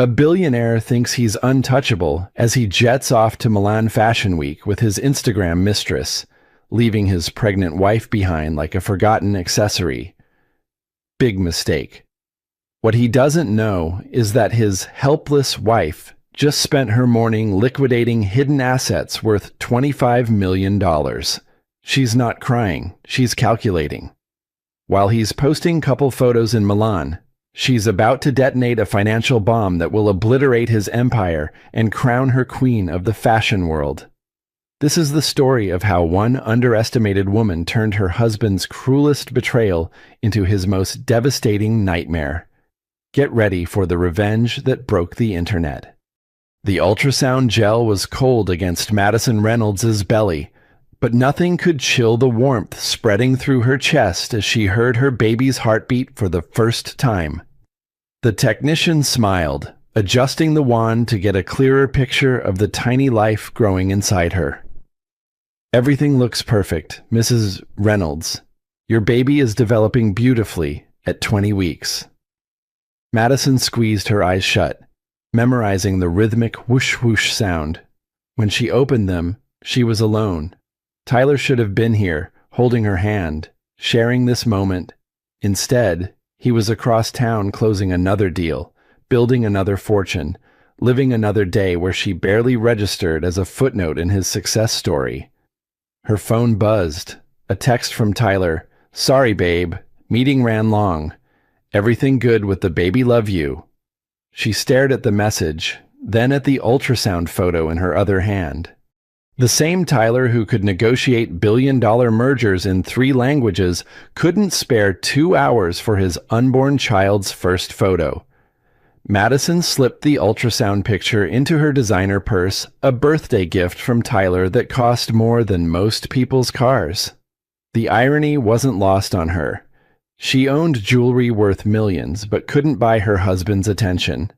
A billionaire thinks he's untouchable as he jets off to Milan Fashion Week with his Instagram mistress, leaving his pregnant wife behind like a forgotten accessory. Big mistake. What he doesn't know is that his helpless wife just spent her morning liquidating hidden assets worth $25 million. She's not crying, she's calculating. While he's posting couple photos in Milan, she's about to detonate a financial bomb that will obliterate his empire and crown her queen of the fashion world. This is the story of how one underestimated woman turned her husband's cruelest betrayal into his most devastating nightmare. Get ready for the revenge that broke the internet. The ultrasound gel was cold against Madison Reynolds' belly, but nothing could chill the warmth spreading through her chest as she heard her baby's heartbeat for the first time. The technician smiled, adjusting the wand to get a clearer picture of the tiny life growing inside her. "Everything looks perfect, Mrs. Reynolds. Your baby is developing beautifully at 20 weeks. Madison squeezed her eyes shut, memorizing the rhythmic whoosh-whoosh sound. When she opened them, she was alone. Tyler should have been here, holding her hand, sharing this moment. Instead, he was across town closing another deal, building another fortune, living another day where she barely registered as a footnote in his success story. Her phone buzzed. A text from Tyler. "Sorry, babe. Meeting ran long. Everything good with the baby, love you." She stared at the message, then at the ultrasound photo in her other hand. The same Tyler who could negotiate billion-dollar mergers in 3 languages couldn't spare 2 hours for his unborn child's first photo. Madison slipped the ultrasound picture into her designer purse, a birthday gift from Tyler that cost more than most people's cars. The irony wasn't lost on her. She owned jewelry worth millions, but couldn't buy her husband's attention.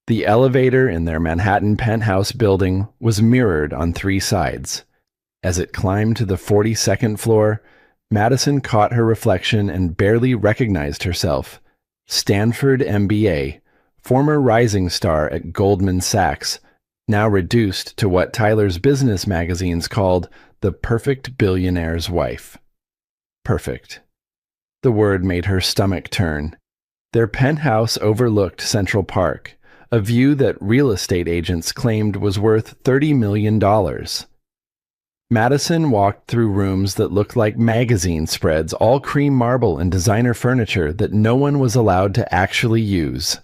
The elevator in their Manhattan penthouse building was mirrored on 3 sides. As it climbed to the 42nd floor, Madison caught her reflection and barely recognized herself. Stanford MBA, former rising star at Goldman Sachs, now reduced to what Tyler's business magazines called the perfect billionaire's wife. Perfect. The word made her stomach turn. Their penthouse overlooked Central Park, a view that real estate agents claimed was worth $30 million. Madison walked through rooms that looked like magazine spreads, all cream marble and designer furniture that no one was allowed to actually use.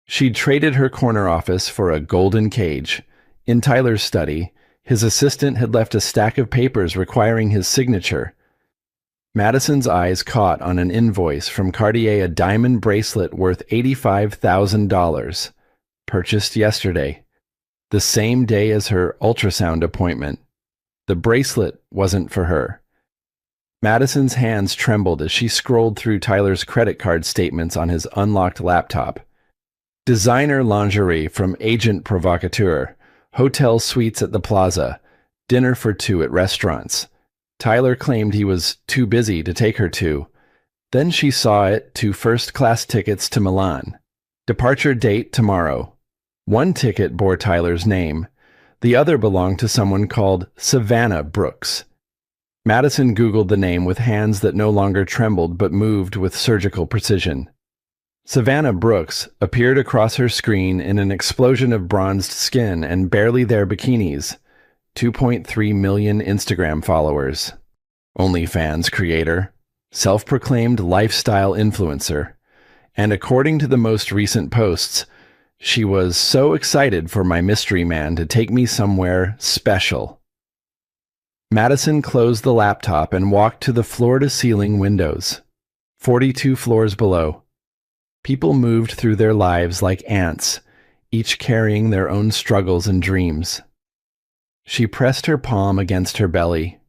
She'd traded her corner office for a golden cage. In Tyler's study, his assistant had left a stack of papers requiring his signature. Madison's eyes caught on an invoice from Cartier, a diamond bracelet worth $85,000, purchased yesterday, the same day as her ultrasound appointment. The bracelet wasn't for her. Madison's hands trembled as she scrolled through Tyler's credit card statements on his unlocked laptop. Designer lingerie from Agent Provocateur, hotel suites at the Plaza, dinner for 2 at restaurants. Tyler claimed he was too busy to take her to. Then she saw it 2 first-class tickets to Milan. Departure date tomorrow. 1 ticket bore Tyler's name. The other belonged to someone called Savannah Brooks. Madison Googled the name with hands that no longer trembled but moved with surgical precision. Savannah Brooks appeared across her screen in an explosion of bronzed skin and barely there bikinis. 2.3 million Instagram followers. OnlyFans creator. Self-proclaimed lifestyle influencer. And according to the most recent posts, she was so excited for my mystery man to take me somewhere special. Madison closed the laptop and walked to the floor-to-ceiling windows. 42 floors below. People moved through their lives like ants, each carrying their own struggles and dreams. She pressed her palm against her belly,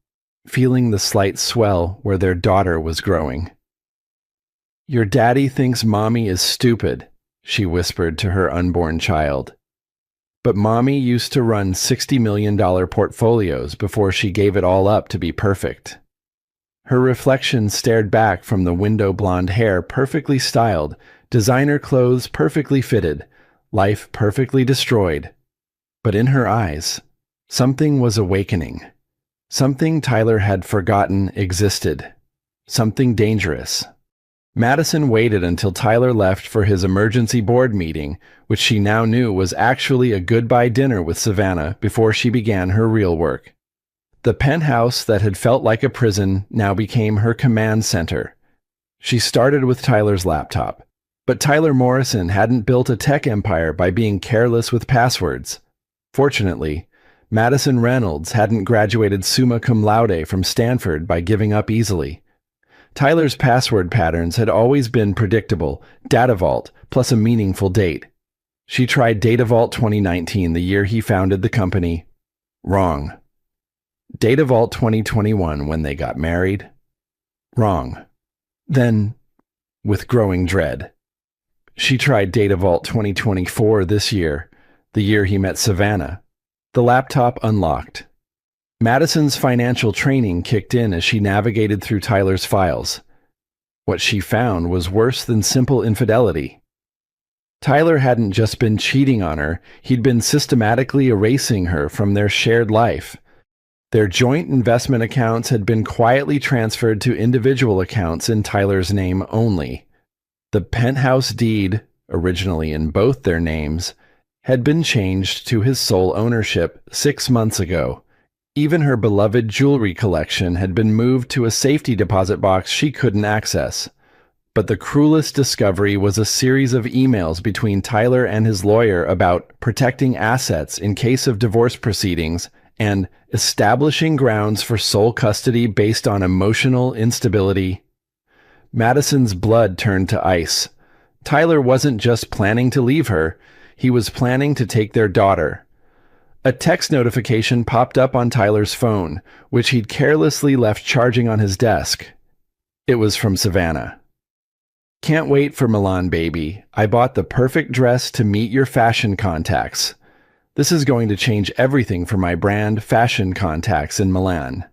feeling the slight swell where their daughter was growing. "Your daddy thinks mommy is stupid," she whispered to her unborn child. But mommy used to run $60 million portfolios before she gave it all up to be perfect. Her reflection stared back from the window blonde hair perfectly styled, designer clothes perfectly fitted, life perfectly destroyed. But in her eyes, something was awakening. Something Tyler had forgotten existed. Something dangerous. Madison waited until Tyler left for his emergency board meeting, which she now knew was actually a goodbye dinner with Savannah, before she began her real work. The penthouse that had felt like a prison now became her command center. She started with Tyler's laptop. But Tyler Morrison hadn't built a tech empire by being careless with passwords. Fortunately, Madison Reynolds hadn't graduated summa cum laude from Stanford by giving up easily. Tyler's password patterns had always been predictable: Data Vault plus a meaningful date. She tried Data Vault 2019, the year he founded the company. Wrong. Data Vault 2021, when they got married. Wrong. Then, with growing dread, she tried Data Vault 2024 this year, the year he met Savannah. The laptop unlocked. Madison's financial training kicked in as she navigated through Tyler's files. What she found was worse than simple infidelity. Tyler hadn't just been cheating on her, he'd been systematically erasing her from their shared life. Their joint investment accounts had been quietly transferred to individual accounts in Tyler's name only. The penthouse deed, originally in both their names, had been changed to his sole ownership 6 months ago. Even her beloved jewelry collection had been moved to a safety deposit box she couldn't access. But the cruelest discovery was a series of emails between Tyler and his lawyer about protecting assets in case of divorce proceedings and establishing grounds for sole custody based on emotional instability. Madison's blood turned to ice. Tyler wasn't just planning to leave her, he was planning to take their daughter. A text notification popped up on Tyler's phone, which he'd carelessly left charging on his desk. It was from Savannah. "Can't wait for Milan, baby. I bought the perfect dress to meet your fashion contacts. This is going to change everything for my brand fashion contacts in Milan."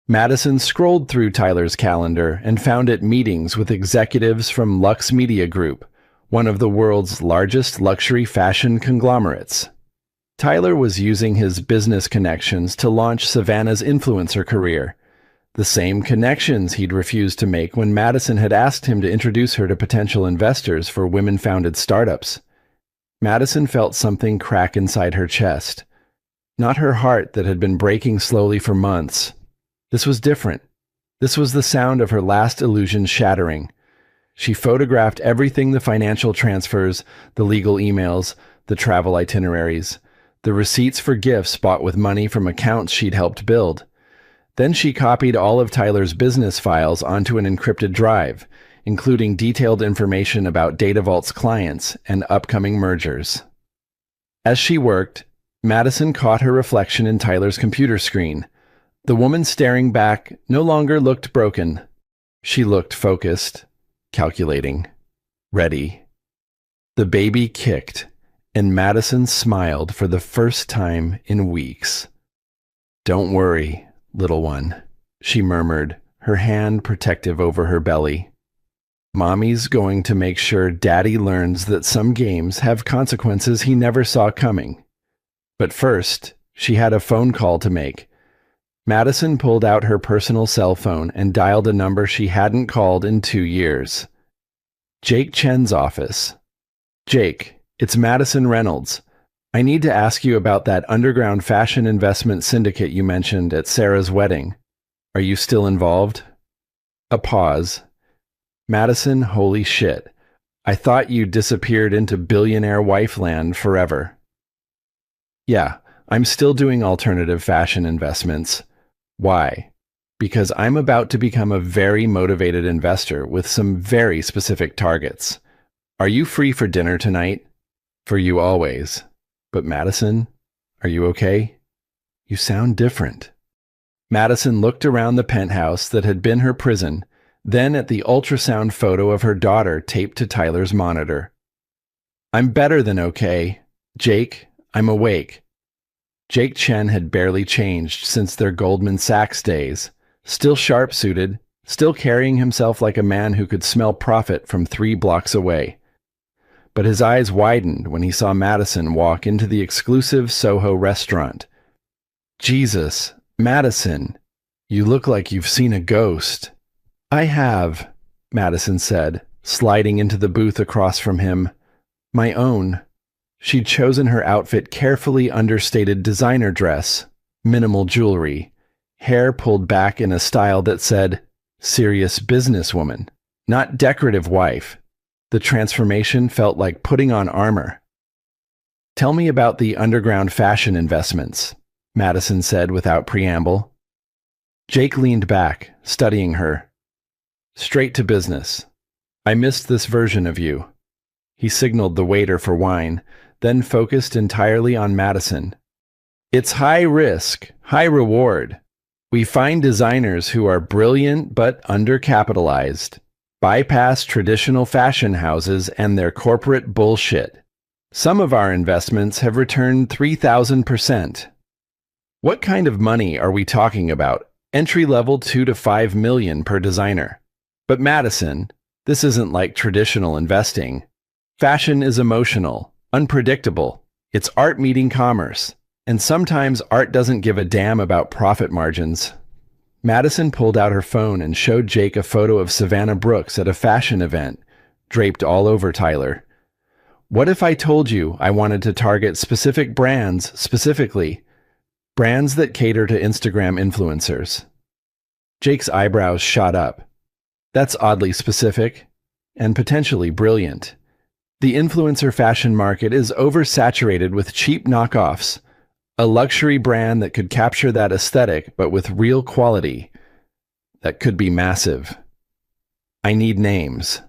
Madison scrolled through Tyler's calendar and found it meetings with executives from Lux Media Group, one of the world's largest luxury fashion conglomerates. Tyler was using his business connections to launch Savannah's influencer career, the same connections he'd refused to make when Madison had asked him to introduce her to potential investors for women-founded startups. Madison felt something crack inside her chest. Not her heart that had been breaking slowly for months. This was different. This was the sound of her last illusion shattering. She photographed everything: the financial transfers, the legal emails, the travel itineraries, the receipts for gifts bought with money from accounts she'd helped build. Then she copied all of Tyler's business files onto an encrypted drive, including detailed information about Data Vault's clients and upcoming mergers. As she worked, Madison caught her reflection in Tyler's computer screen. The woman staring back no longer looked broken. She looked focused, calculating, ready. The baby kicked, and Madison smiled for the first time in weeks. "Don't worry, little one," she murmured, her hand protective over her belly. "Mommy's going to make sure Daddy learns that some games have consequences he never saw coming." But first, she had a phone call to make. Madison pulled out her personal cell phone and dialed a number she hadn't called in 2 years. Jake Chen's office. "Jake, it's Madison Reynolds. I need to ask you about that underground fashion investment syndicate you mentioned at Sarah's wedding. Are you still involved?" A pause. "Madison, holy shit. I thought you disappeared into billionaire wife land forever." "Yeah, I'm still doing alternative fashion investments." "Why?" "Because I'm about to become a very motivated investor with some very specific targets. Are you free for dinner tonight?" "For you always. But Madison, are you okay? You sound different." Madison looked around the penthouse that had been her prison, then at the ultrasound photo of her daughter taped to Tyler's monitor. "I'm better than okay. Jake, I'm awake." Jake Chen had barely changed since their Goldman Sachs days, still sharp-suited, still carrying himself like a man who could smell profit from 3 blocks away. but his eyes widened when he saw Madison walk into the exclusive Soho restaurant. Jesus, Madison, you look like you've seen a ghost. I have, Madison said, sliding into the booth across from him. My own. She'd chosen her outfit carefully understated designer dress, minimal jewelry, hair pulled back in a style that said, serious businesswoman, not decorative wife. The transformation felt like putting on armor. Tell me about the underground fashion investments, Madison said without preamble. Jake leaned back, studying her. Straight to business. I missed this version of you. He signaled the waiter for wine, then focused entirely on Madison. It's high risk, high reward. We find designers who are brilliant but undercapitalized, bypass traditional fashion houses and their corporate bullshit. Some of our investments have returned 3,000%. What kind of money are we talking about? Entry level 2 to 5 million per designer. But Madison, this isn't like traditional investing. Fashion is emotional, unpredictable. It's art meeting commerce. And sometimes art doesn't give a damn about profit margins. Madison pulled out her phone and showed Jake a photo of Savannah Brooks at a fashion event, draped all over Tyler. What if I told you I wanted to target specific brands specifically? Brands that cater to Instagram influencers. Jake's eyebrows shot up. That's oddly specific, and potentially brilliant. The influencer fashion market is oversaturated with cheap knockoffs. A luxury brand that could capture that aesthetic, but with real quality. That could be massive. I need names.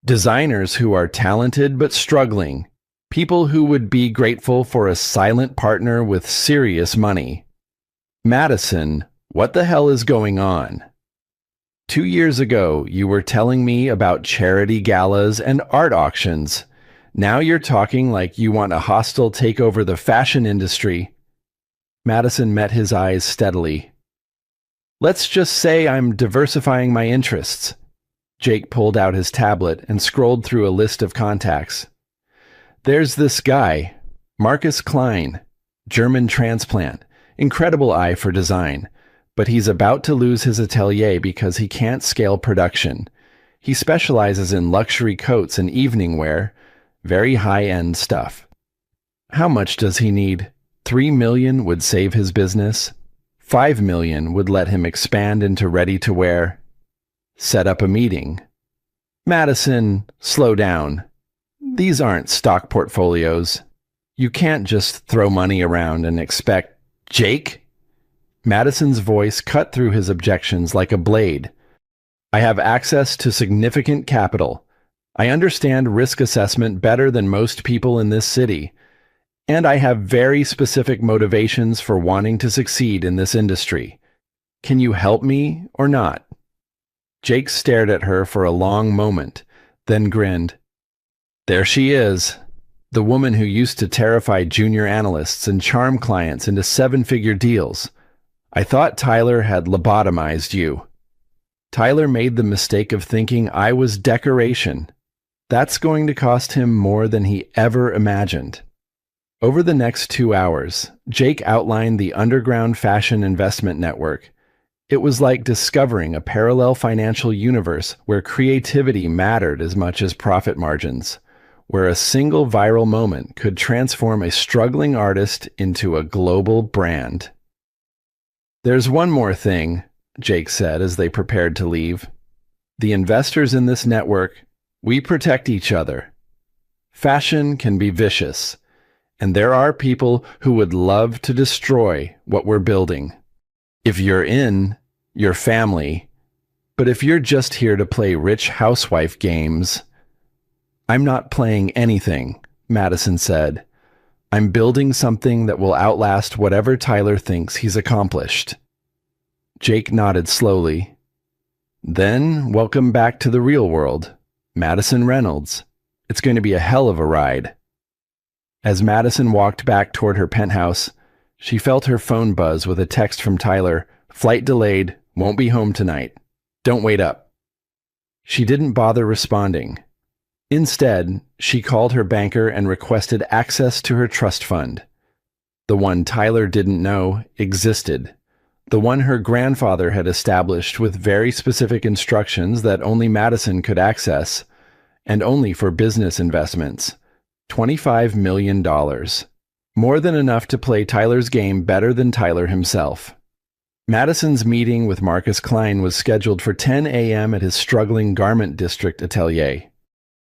Designers who are talented but struggling. People who would be grateful for a silent partner with serious money. Madison, what the hell is going on? 2 years ago, you were telling me about charity galas and art auctions. Now you're talking like you want a hostile takeover the fashion industry. Madison met his eyes steadily. Let's just say I'm diversifying my interests. Jake pulled out his tablet and scrolled through a list of contacts. There's this guy, Marcus Klein, German transplant, incredible eye for design, but he's about to lose his atelier because he can't scale production. He specializes in luxury coats and evening wear, very high-end stuff. How much does he need? 3 million would save his business. 5 million would let him expand into ready-to-wear. Set up a meeting. Madison, slow down. These aren't stock portfolios. You can't just throw money around and expect... Jake? Madison's voice cut through his objections like a blade. I have access to significant capital. I understand risk assessment better than most people in this city. And I have very specific motivations for wanting to succeed in this industry. Can you help me or not? Jake stared at her for a long moment, then grinned. There she is, the woman who used to terrify junior analysts and charm clients into 7-figure deals. I thought Tyler had lobotomized you. Tyler made the mistake of thinking I was decoration. That's going to cost him more than he ever imagined. Over the next 2 hours, Jake outlined the underground fashion investment network. It was like discovering a parallel financial universe where creativity mattered as much as profit margins, where a single viral moment could transform a struggling artist into a global brand. There's one more thing, Jake said as they prepared to leave. The investors in this network, we protect each other. Fashion can be vicious. And there are people who would love to destroy what we're building. If you're in, you're family. But if you're just here to play rich housewife games... I'm not playing anything, Madison said. I'm building something that will outlast whatever Tyler thinks he's accomplished. Jake nodded slowly. Then, welcome back to the real world. Madison Reynolds. It's going to be a hell of a ride. As Madison walked back toward her penthouse, she felt her phone buzz with a text from Tyler. Flight delayed, won't be home tonight. Don't wait up. She didn't bother responding. Instead, she called her banker and requested access to her trust fund. The one Tyler didn't know existed. The one her grandfather had established with very specific instructions that only Madison could access, and only for business investments. $25 million. More than enough to play Tyler's game better than Tyler himself. Madison's meeting with Marcus Klein was scheduled for 10 a.m. at his struggling garment district atelier.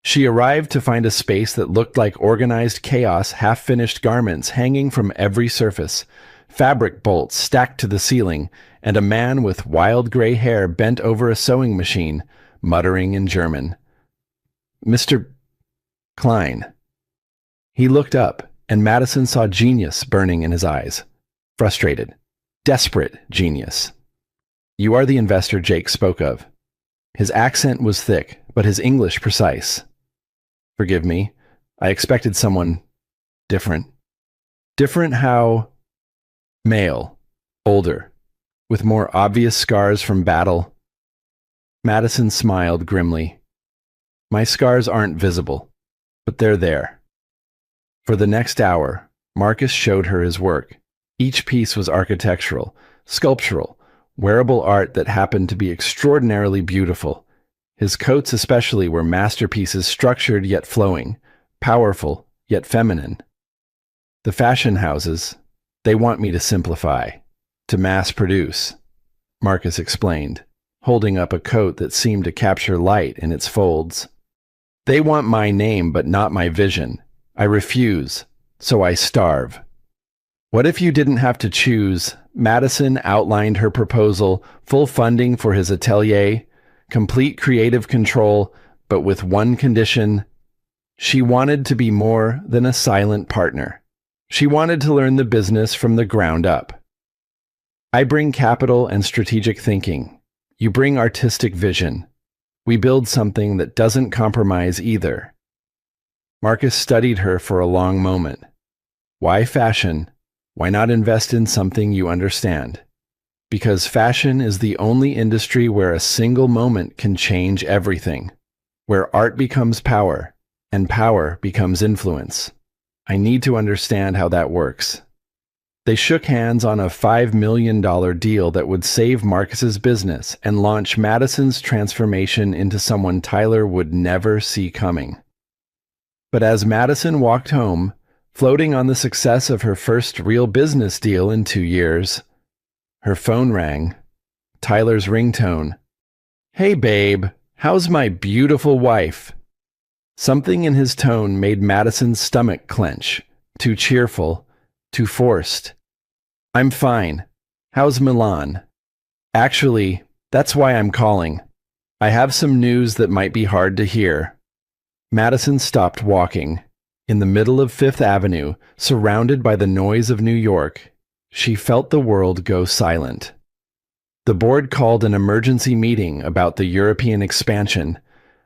She arrived to find a space that looked like organized chaos, half-finished garments hanging from every surface, fabric bolts stacked to the ceiling, and a man with wild gray hair bent over a sewing machine, muttering in German. "Mr. Klein." He looked up, and Madison saw genius burning in his eyes. Frustrated. Desperate genius. "You are the investor Jake spoke of." His accent was thick, but his English precise. "Forgive me. I expected someone different." "Different how?" "Male. Older. With more obvious scars from battle." Madison smiled grimly. "My scars aren't visible, but they're there." For the next hour, Marcus showed her his work. Each piece was architectural, sculptural, wearable art that happened to be extraordinarily beautiful. His coats especially were masterpieces, structured yet flowing, powerful yet feminine. "The fashion houses, they want me to simplify, to mass produce," Marcus explained, holding up a coat that seemed to capture light in its folds. "They want my name but not my vision. I refuse, so I starve." "What if you didn't have to choose?" Madison outlined her proposal, full funding for his atelier, complete creative control, but with one condition. She wanted to be more than a silent partner. She wanted to learn the business from the ground up. "I bring capital and strategic thinking. You bring artistic vision. We build something that doesn't compromise either." Marcus studied her for a long moment. Why fashion? Why not invest in something you understand? Because fashion is the only industry where a single moment can change everything, where art becomes power, and power becomes influence. I need to understand how that works. They shook hands on a $5 million deal that would save Marcus's business and launch Madison's transformation into someone Tyler would never see coming. But as Madison walked home, floating on the success of her first real business deal in 2 years, her phone rang. Tyler's ringtone. "Hey babe, how's my beautiful wife?" Something in his tone made Madison's stomach clench. Too cheerful, too forced. "I'm fine. How's Milan?" "Actually, that's why I'm calling. I have some news that might be hard to hear." Madison stopped walking. In the middle of Fifth Avenue, surrounded by the noise of New York, she felt the world go silent. The board called an emergency meeting about the European expansion.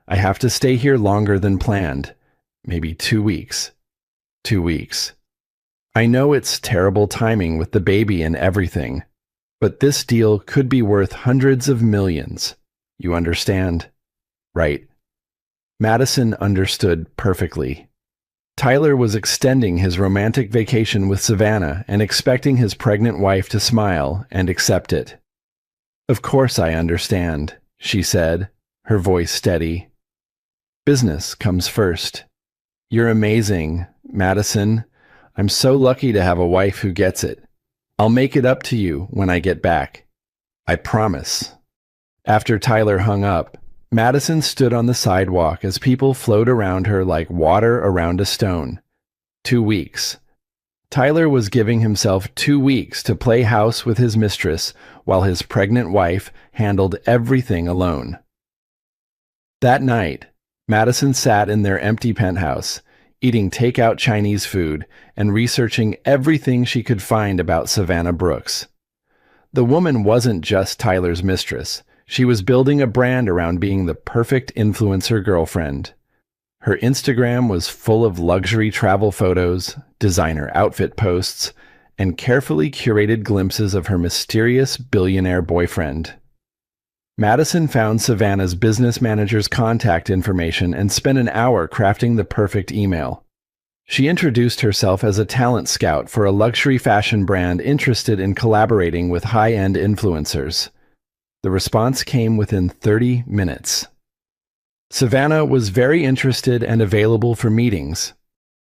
"I have to stay here longer than planned. Maybe 2 weeks. 2 weeks. I know it's terrible timing with the baby and everything, but this deal could be worth hundreds of millions. You understand? Right?" Madison understood perfectly. Tyler was extending his romantic vacation with Savannah and expecting his pregnant wife to smile and accept it. "Of course I understand," she said, her voice steady. "Business comes first. You're amazing, Madison. I'm so lucky to have a wife who gets it. I'll make it up to you when I get back. I promise." After Tyler hung up, Madison stood on the sidewalk as people flowed around her like water around a stone. 2 weeks. Tyler was giving himself 2 weeks to play house with his mistress while his pregnant wife handled everything alone. That night, Madison sat in their empty penthouse, eating takeout Chinese food and researching everything she could find about Savannah Brooks. The woman wasn't just Tyler's mistress. She was building a brand around being the perfect influencer girlfriend. Her Instagram was full of luxury travel photos, designer outfit posts, and carefully curated glimpses of her mysterious billionaire boyfriend. Madison found Savannah's business manager's contact information and spent an hour crafting the perfect email. She introduced herself as a talent scout for a luxury fashion brand interested in collaborating with high-end influencers. The response came within 30 minutes. Savannah was very interested and available for meetings.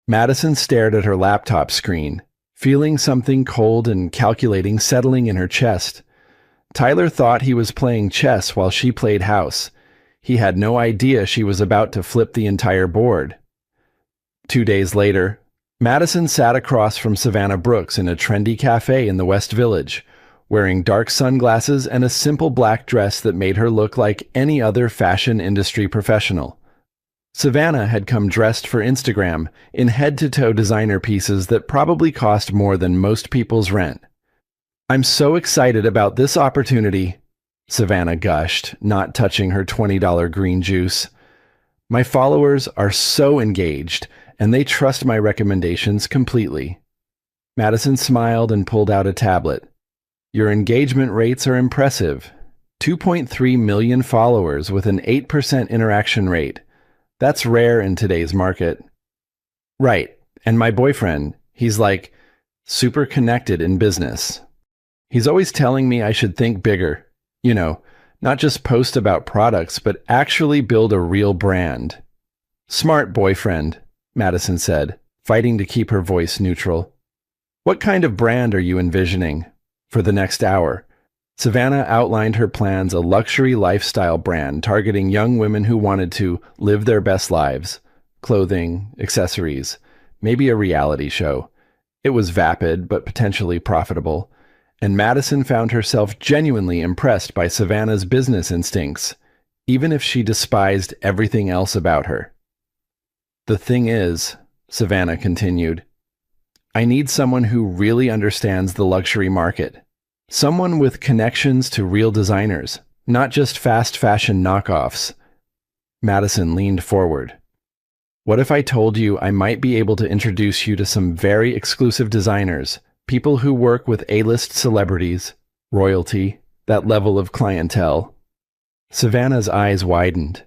Madison stared at her laptop screen, feeling something cold and calculating settling in her chest. Tyler thought he was playing chess while she played house. He had no idea she was about to flip the entire board. 2 days later, Madison sat across from Savannah Brooks in a trendy cafe in the West Village, wearing dark sunglasses and a simple black dress that made her look like any other fashion industry professional. Savannah had come dressed for Instagram in head-to-toe designer pieces that probably cost more than most people's rent. "I'm so excited about this opportunity," Savannah gushed, not touching her $20 green juice. "My followers are so engaged, and they trust my recommendations completely." Madison smiled and pulled out a tablet. "Your engagement rates are impressive. 2.3 million followers with an 8% interaction rate. That's rare in today's market." "Right, and my boyfriend, he's like super connected in business. He's always telling me I should think bigger. Not just post about products, but actually build a real brand." "Smart boyfriend," Madison said, fighting to keep her voice neutral. "What kind of brand are you envisioning?" For the next hour, Savannah outlined her plans: a luxury lifestyle brand targeting young women who wanted to live their best lives, clothing, accessories, maybe a reality show. It was vapid, but potentially profitable, and Madison found herself genuinely impressed by Savannah's business instincts, even if she despised everything else about her. "The thing is," Savannah continued, "I need someone who really understands the luxury market. Someone with connections to real designers, not just fast fashion knockoffs." Madison leaned forward. "What if I told you I might be able to introduce you to some very exclusive designers, people who work with A-list celebrities, royalty, that level of clientele?" Savannah's eyes widened.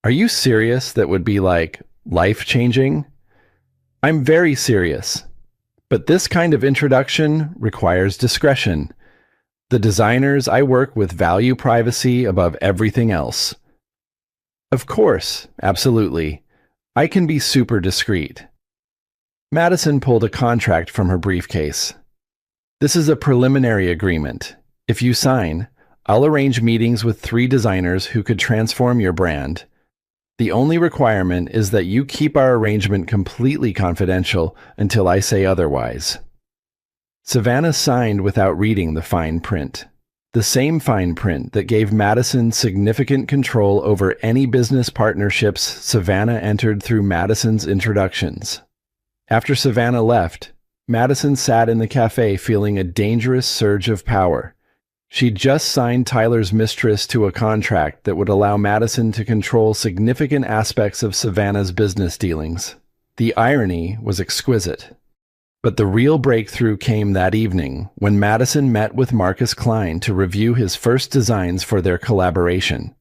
"Are you serious? That would be life-changing?" "I'm very serious. But this kind of introduction requires discretion. The designers I work with value privacy above everything else." "Of course, absolutely. I can be super discreet." Madison pulled a contract from her briefcase. "This is a preliminary agreement. If you sign, I'll arrange meetings with 3 designers who could transform your brand. The only requirement is that you keep our arrangement completely confidential until I say otherwise." Savannah signed without reading the fine print. The same fine print that gave Madison significant control over any business partnerships Savannah entered through Madison's introductions. After Savannah left, Madison sat in the cafe feeling a dangerous surge of power. She'd just signed Tyler's Mistress to a contract that would allow Madison to control significant aspects of Savannah's business dealings. The irony was exquisite. But the real breakthrough came that evening when Madison met with Marcus Klein to review his first designs for their collaboration.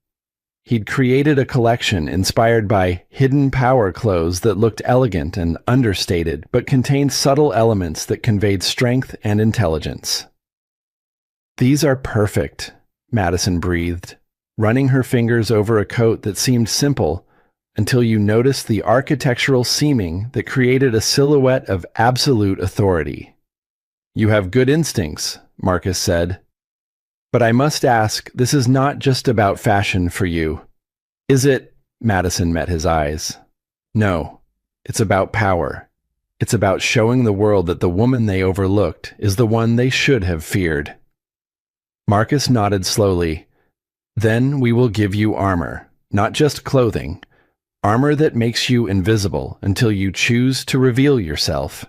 He'd created a collection inspired by hidden power clothes that looked elegant and understated, but contained subtle elements that conveyed strength and intelligence. "These are perfect," Madison breathed, running her fingers over a coat that seemed simple until you noticed the architectural seaming that created a silhouette of absolute authority. "You have good instincts," Marcus said. "But I must ask, this is not just about fashion for you, is it?" Madison met his eyes. "No, it's about power. It's about showing the world that the woman they overlooked is the one they should have feared." Marcus nodded slowly. "Then we will give you armor, not just clothing. Armor that makes you invisible until you choose to reveal yourself."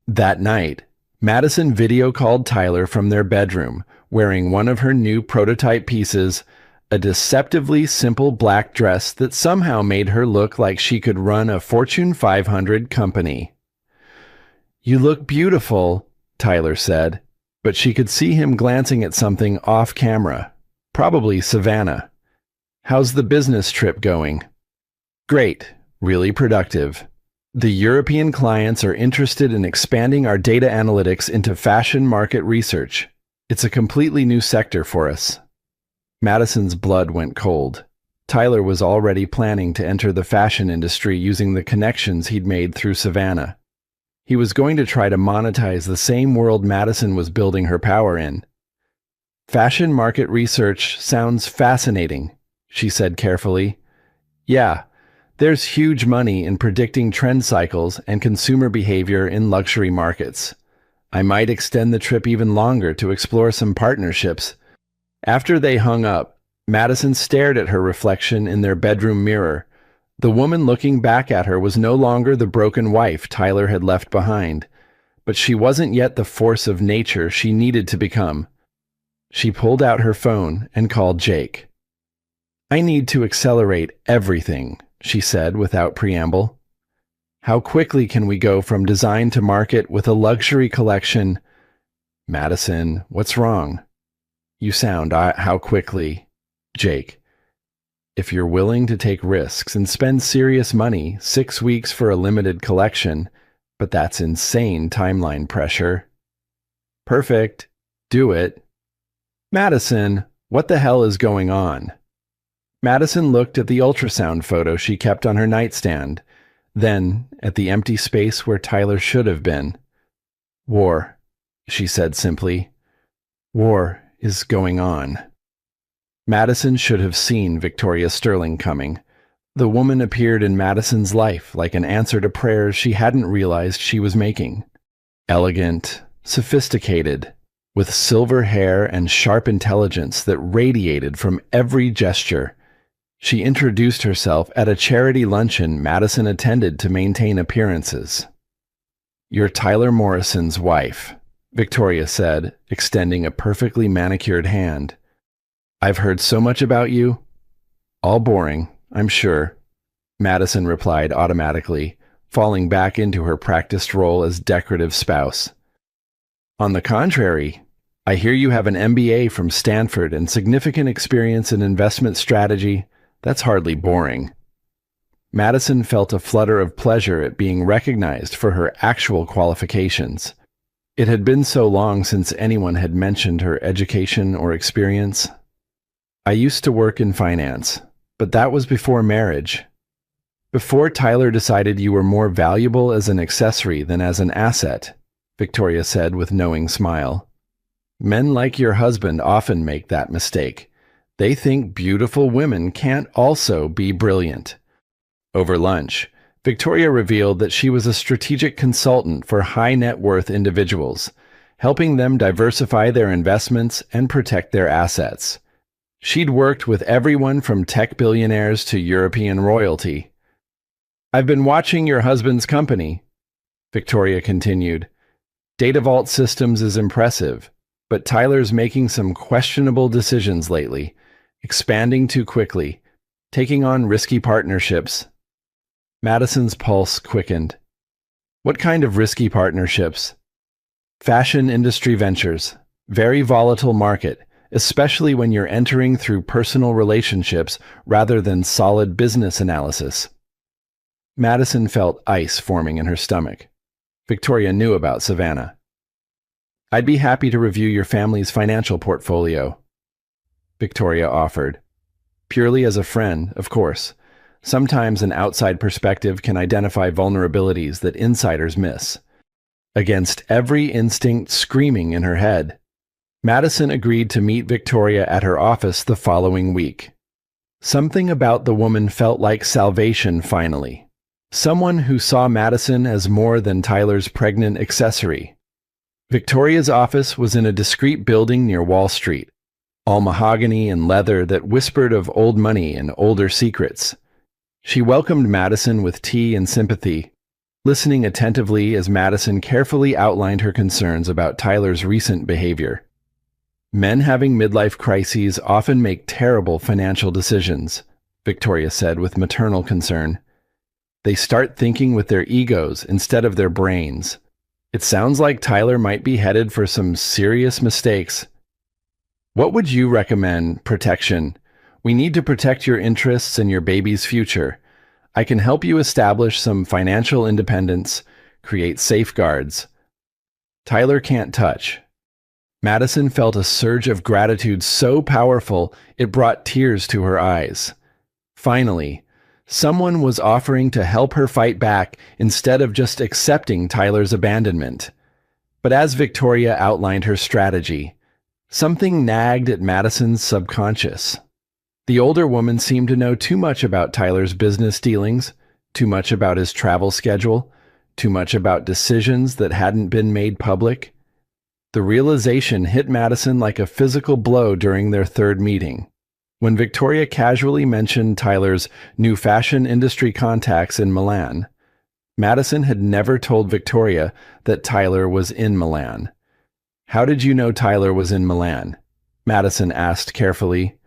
That night, Madison video called Tyler from their bedroom, wearing one of her new prototype pieces, a deceptively simple black dress that somehow made her look like she could run a Fortune 500 company. "You look beautiful," Tyler said, but she could see him glancing at something off camera, Probably Savannah. How's the business trip going? Great. Really productive. The European clients are interested in expanding our data analytics into fashion market research. It's a completely new sector for us. Madison's blood went cold. Tyler was already planning to enter the fashion industry using the connections he'd made through Savannah. He was going to try to monetize the same world Madison was building her power in. Fashion market research sounds fascinating, she said carefully. Yeah, there's huge money in predicting trend cycles and consumer behavior in luxury markets. I might extend the trip even longer to explore some partnerships. After they hung up, Madison stared at her reflection in their bedroom mirror. The woman looking back at her was no longer the broken wife Tyler had left behind, but she wasn't yet the force of nature she needed to become. She pulled out her phone and called Jake. I need to accelerate everything, she said without preamble. How quickly can we go from design to market with a luxury collection? Madison, what's wrong? You sound, how quickly? Jake. If you're willing to take risks and spend serious money, 6 weeks for a limited collection, but that's insane timeline pressure. Perfect. Do it. Madison, what the hell is going on? Madison looked at the ultrasound photo she kept on her nightstand, then at the empty space where Tyler should have been. War, she said simply. War is going on. Madison should have seen Victoria Sterling coming. The woman appeared in Madison's life like an answer to prayers she hadn't realized she was making. Elegant, sophisticated, with silver hair and sharp intelligence that radiated from every gesture. She introduced herself at a charity luncheon Madison attended to maintain appearances. You're Tyler Morrison's wife, Victoria said, extending a perfectly manicured hand. I've heard so much about you. All boring, I'm sure, Madison replied automatically, falling back into her practiced role as decorative spouse. On the contrary, I hear you have an MBA from Stanford and significant experience in investment strategy. That's hardly boring. Madison felt a flutter of pleasure at being recognized for her actual qualifications. It had been so long since anyone had mentioned her education or experience. I used to work in finance, but that was before marriage. Before Tyler decided you were more valuable as an accessory than as an asset, Victoria said with knowing smile. Men like your husband often make that mistake. They think beautiful women can't also be brilliant. Over lunch, Victoria revealed that she was a strategic consultant for high net worth individuals, helping them diversify their investments and protect their assets. She'd worked with everyone from tech billionaires to European royalty. I've been watching your husband's company, Victoria continued. Data Vault Systems is impressive, but Tyler's making some questionable decisions lately, expanding too quickly, taking on risky partnerships. Madison's pulse quickened. What kind of risky partnerships? Fashion industry ventures. Very volatile market, especially when you're entering through personal relationships rather than solid business analysis. Madison felt ice forming in her stomach. Victoria knew about Savannah. I'd be happy to review your family's financial portfolio, Victoria offered. Purely as a friend, of course. Sometimes an outside perspective can identify vulnerabilities that insiders miss. Against every instinct screaming in her head, Madison agreed to meet Victoria at her office the following week. Something about the woman felt like salvation finally. Someone who saw Madison as more than Tyler's pregnant accessory. Victoria's office was in a discreet building near Wall Street, all mahogany and leather that whispered of old money and older secrets. She welcomed Madison with tea and sympathy, listening attentively as Madison carefully outlined her concerns about Tyler's recent behavior. Men having midlife crises often make terrible financial decisions, Victoria said with maternal concern. They start thinking with their egos instead of their brains. It sounds like Tyler might be headed for some serious mistakes. What would you recommend? Protection. We need to protect your interests and your baby's future. I can help you establish some financial independence, create safeguards. Tyler can't touch. Madison felt a surge of gratitude so powerful it brought tears to her eyes. Finally, someone was offering to help her fight back instead of just accepting Tyler's abandonment. But as Victoria outlined her strategy, something nagged at Madison's subconscious. The older woman seemed to know too much about Tyler's business dealings, too much about his travel schedule, too much about decisions that hadn't been made public. The realization hit Madison like a physical blow during their third meeting. When Victoria casually mentioned Tyler's new fashion industry contacts in Milan, Madison had never told Victoria that Tyler was in Milan. "How did you know Tyler was in Milan?" Madison asked carefully.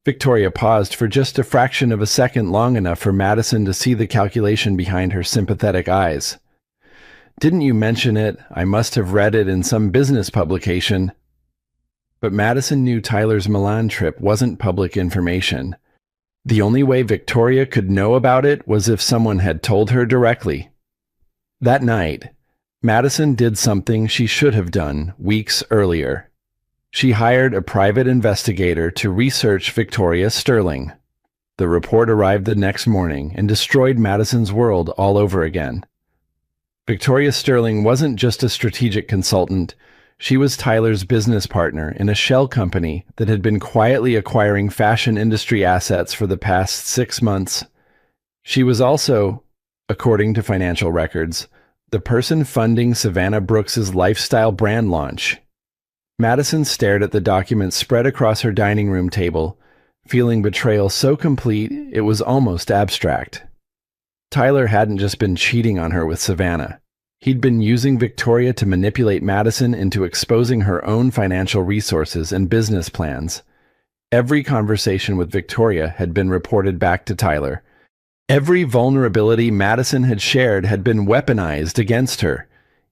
Victoria paused for just a fraction of a second, long enough for Madison to see the calculation behind her sympathetic eyes. "Didn't you mention it? I must have read it in some business publication." But Madison knew Tyler's Milan trip wasn't public information. The only way Victoria could know about it was if someone had told her directly. That night, Madison did something she should have done weeks earlier. She hired a private investigator to research Victoria Sterling. The report arrived the next morning and destroyed Madison's world all over again. Victoria Sterling wasn't just a strategic consultant. She was Tyler's business partner in a shell company that had been quietly acquiring fashion industry assets for the past 6 months. She was also, according to financial records, the person funding Savannah Brooks's lifestyle brand launch. Madison stared at the documents spread across her dining room table, feeling betrayal so complete it was almost abstract. Tyler hadn't just been cheating on her with Savannah. He'd been using Victoria to manipulate Madison into exposing her own financial resources and business plans. Every conversation with Victoria had been reported back to Tyler. Every vulnerability Madison had shared had been weaponized against her.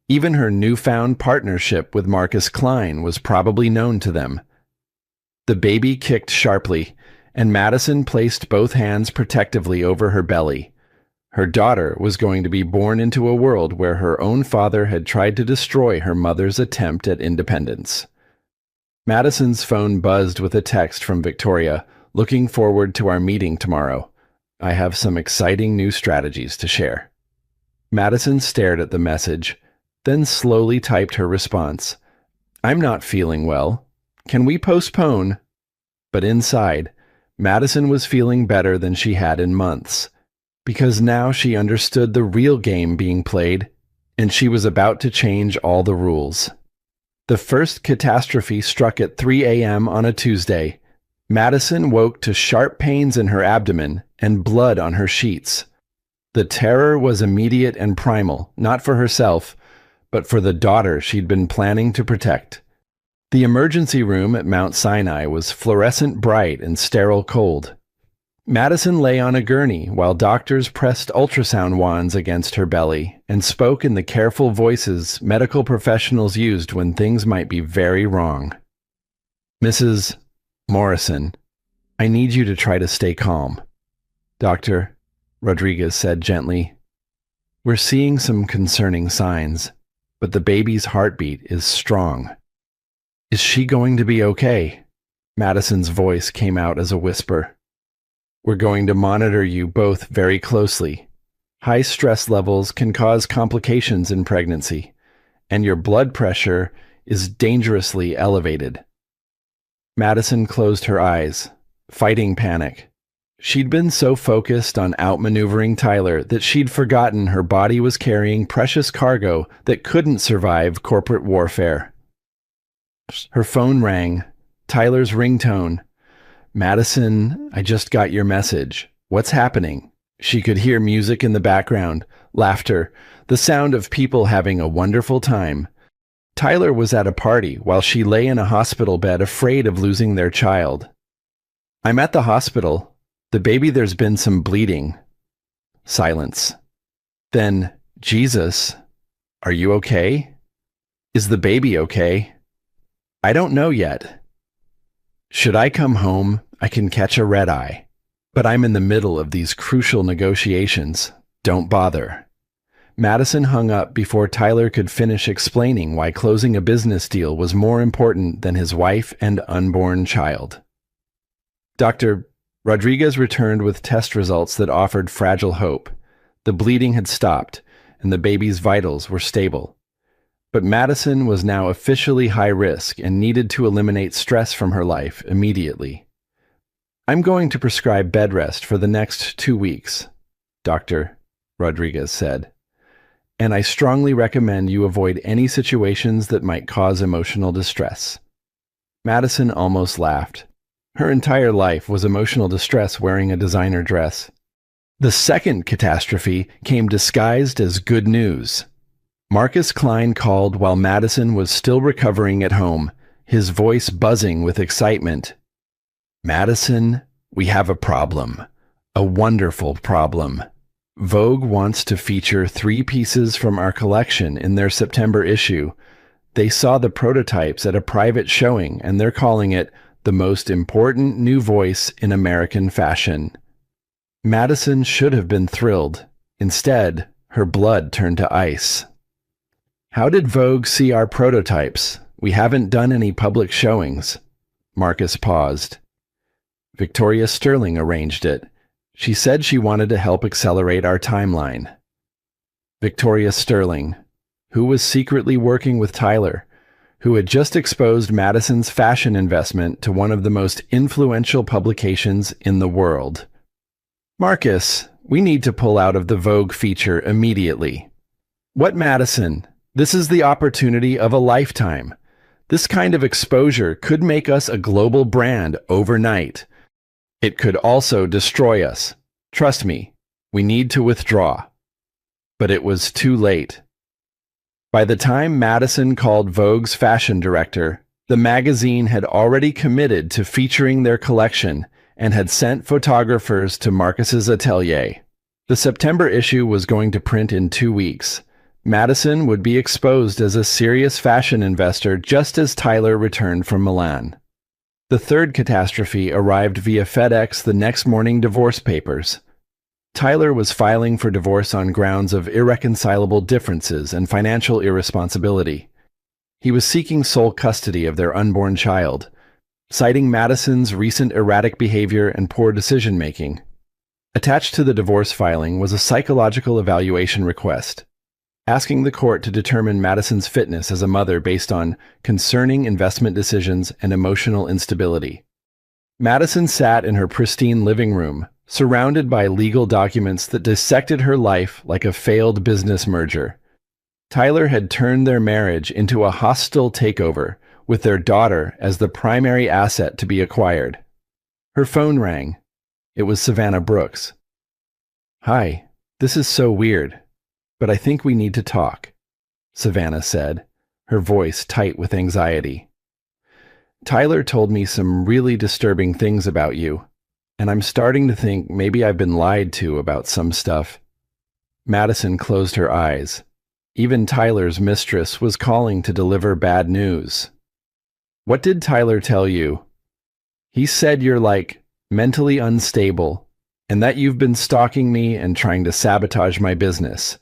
Even her newfound partnership with Marcus Klein was probably known to them. The baby kicked sharply, and Madison placed both hands protectively over her belly. Her daughter was going to be born into a world where her own father had tried to destroy her mother's attempt at independence. Madison's phone buzzed with a text from Victoria, "Looking forward to our meeting tomorrow. I have some exciting new strategies to share." Madison stared at the message, then slowly typed her response. "I'm not feeling well. Can we postpone?" But inside, Madison was feeling better than she had in months, because now she understood the real game being played, and she was about to change all the rules. The first catastrophe struck at 3 a.m. on a Tuesday. Madison woke to sharp pains in her abdomen and blood on her sheets. The terror was immediate and primal, not for herself, but for the daughter she'd been planning to protect. The emergency room at Mount Sinai was fluorescent bright and sterile cold. Madison lay on a gurney while doctors pressed ultrasound wands against her belly and spoke in the careful voices medical professionals used when things might be very wrong. "Mrs. Morrison, I need you to try to stay calm." "Doctor," Rodriguez said gently, "we're seeing some concerning signs, but the baby's heartbeat is strong." "Is she going to be okay?" Madison's voice came out as a whisper. "We're going to monitor you both very closely. High stress levels can cause complications in pregnancy, and your blood pressure is dangerously elevated." Madison closed her eyes, fighting panic. She'd been so focused on outmaneuvering Tyler that she'd forgotten her body was carrying precious cargo that couldn't survive corporate warfare. Her phone rang, Tyler's ringtone. "Madison, I just got your message. What's happening?" She could hear music in the background, laughter, the sound of people having a wonderful time. Tyler was at a party while she lay in a hospital bed afraid of losing their child. "I'm at the hospital. The baby, there's been some bleeding." Silence. Then, "Jesus, are you okay? Is the baby okay?" "I don't know yet." Should I come home, I can catch a red eye. But I'm in the middle of these crucial negotiations. Don't bother. Madison hung up before Tyler could finish explaining why closing a business deal was more important than his wife and unborn child. Dr. Rodriguez returned with test results that offered fragile hope. The bleeding had stopped, and the baby's vitals were stable. But Madison was now officially high risk and needed to eliminate stress from her life immediately. I'm going to prescribe bed rest for the next 2 weeks, Dr. Rodriguez said. And I strongly recommend you avoid any situations that might cause emotional distress. Madison almost laughed. Her entire life was emotional distress wearing a designer dress. The second catastrophe came disguised as good news. Marcus Klein called while Madison was still recovering at home, his voice buzzing with excitement. Madison, we have a problem. A wonderful problem. Vogue wants to feature 3 pieces from our collection in their September issue. They saw the prototypes at a private showing, and they're calling it the most important new voice in American fashion. Madison should have been thrilled. Instead, her blood turned to ice. How did Vogue see our prototypes? We haven't done any public showings. Marcus paused. Victoria Sterling arranged it. She said she wanted to help accelerate our timeline. Victoria Sterling, who was secretly working with Tyler, who had just exposed Madison's fashion investment to one of the most influential publications in the world. Marcus, we need to pull out of the Vogue feature immediately. What Madison? This is the opportunity of a lifetime. This kind of exposure could make us a global brand overnight. It could also destroy us. Trust me, we need to withdraw. But it was too late. By the time Madison called Vogue's fashion director, the magazine had already committed to featuring their collection and had sent photographers to Marcus's atelier. The September issue was going to print in 2 weeks. Madison would be exposed as a serious fashion investor just as Tyler returned from Milan. The third catastrophe arrived via FedEx the next morning: divorce papers. Tyler was filing for divorce on grounds of irreconcilable differences and financial irresponsibility. He was seeking sole custody of their unborn child, citing Madison's recent erratic behavior and poor decision-making. Attached to the divorce filing was a psychological evaluation request, asking the court to determine Madison's fitness as a mother based on concerning investment decisions and emotional instability. Madison sat in her pristine living room, surrounded by legal documents that dissected her life like a failed business merger. Tyler had turned their marriage into a hostile takeover, with their daughter as the primary asset to be acquired. Her phone rang. It was Savannah Brooks. "Hi, this is so weird, but I think we need to talk," Savannah said, her voice tight with anxiety. "Tyler told me some really disturbing things about you, and I'm starting to think maybe I've been lied to about some stuff." Madison closed her eyes. Even Tyler's mistress was calling to deliver bad news. "What did Tyler tell you?" "He said you're mentally unstable, and that you've been stalking me and trying to sabotage my business.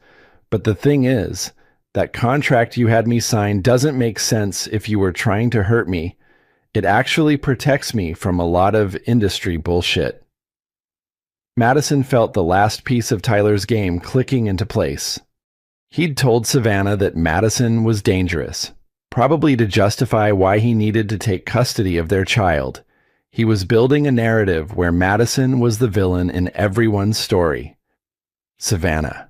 But the thing is, that contract you had me sign doesn't make sense if you were trying to hurt me. It actually protects me from a lot of industry bullshit." Madison felt the last piece of Tyler's game clicking into place. He'd told Savannah that Madison was dangerous, probably to justify why he needed to take custody of their child. He was building a narrative where Madison was the villain in everyone's story. "Savannah,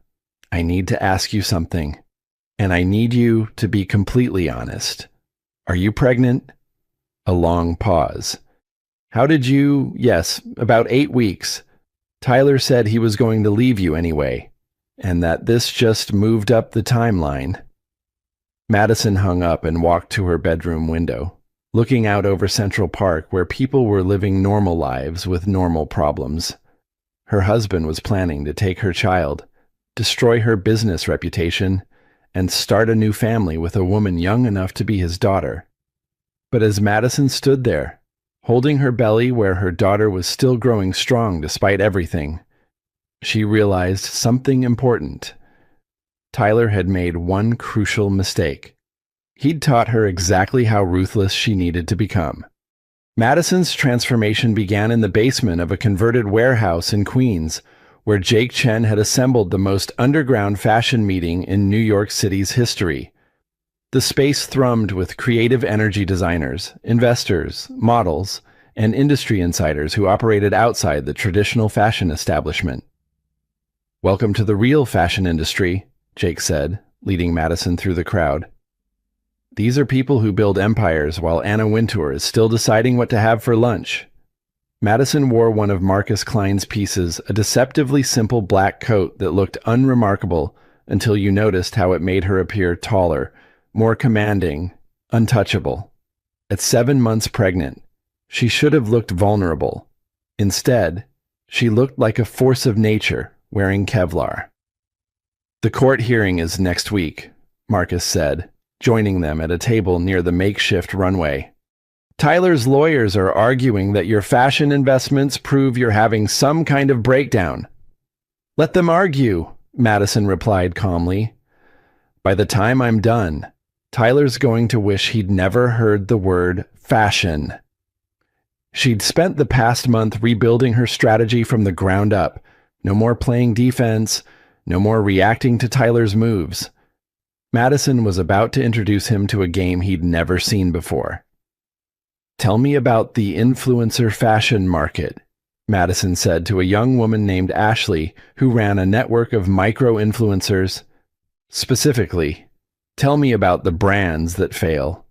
I need to ask you something, and I need you to be completely honest. Are you pregnant?" A long pause. "How did you—" "Yes, about 8 weeks. Tyler said he was going to leave you anyway, and that this just moved up the timeline." Madison hung up and walked to her bedroom window, looking out over Central Park where people were living normal lives with normal problems. Her husband was planning to take her child, destroy her business reputation, and start a new family with a woman young enough to be his daughter. But as Madison stood there, holding her belly where her daughter was still growing strong despite everything. She realized something important. Tyler had made one crucial mistake. He'd taught her exactly how ruthless she needed to become. Madison's transformation began in the basement of a converted warehouse in Queens, where Jake Chen had assembled the most underground fashion meeting in New York City's history. The space thrummed with creative energy designers, investors, models, and industry insiders who operated outside the traditional fashion establishment. "Welcome to the real fashion industry," Jake said, leading Madison through the crowd. "These are people who build empires while Anna Wintour is still deciding what to have for lunch." Madison wore one of Marcus Klein's pieces, a deceptively simple black coat that looked unremarkable until you noticed how it made her appear taller, more commanding, untouchable. At 7 months pregnant, she should have looked vulnerable. Instead, she looked like a force of nature wearing Kevlar. "The court hearing is next week," Marcus said, joining them at a table near the makeshift runway. "Tyler's lawyers are arguing that your fashion investments prove you're having some kind of breakdown." "Let them argue," Madison replied calmly. "By the time I'm done, Tyler's going to wish he'd never heard the word fashion." She'd spent the past month rebuilding her strategy from the ground up. No more playing defense, no more reacting to Tyler's moves. Madison was about to introduce him to a game he'd never seen before. "Tell me about the influencer fashion market," Madison said to a young woman named Ashley who ran a network of micro-influencers. "Specifically, tell me about the brands that fail."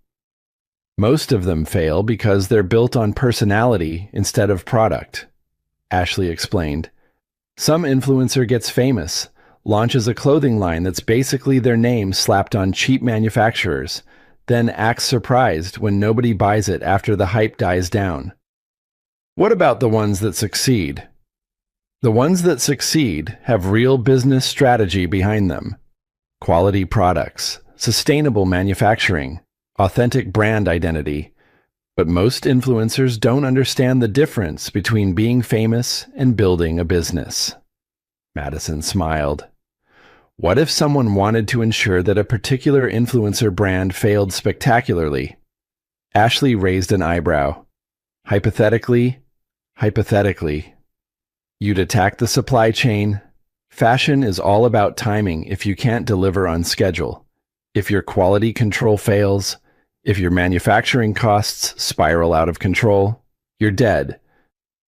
"Most of them fail because they're built on personality instead of product," Ashley explained. "Some influencer gets famous, launches a clothing line that's basically their name slapped on cheap manufacturers, then acts surprised when nobody buys it after the hype dies down." "What about the ones that succeed?" "The ones that succeed have real business strategy behind them. Quality products, sustainable manufacturing, authentic brand identity. But most influencers don't understand the difference between being famous and building a business." Madison smiled. "What if someone wanted to ensure that a particular influencer brand failed spectacularly?" Ashley raised an eyebrow. Hypothetically. "You'd attack the supply chain. Fashion is all about timing if you can't deliver on schedule. If your quality control fails, if your manufacturing costs spiral out of control, you're dead.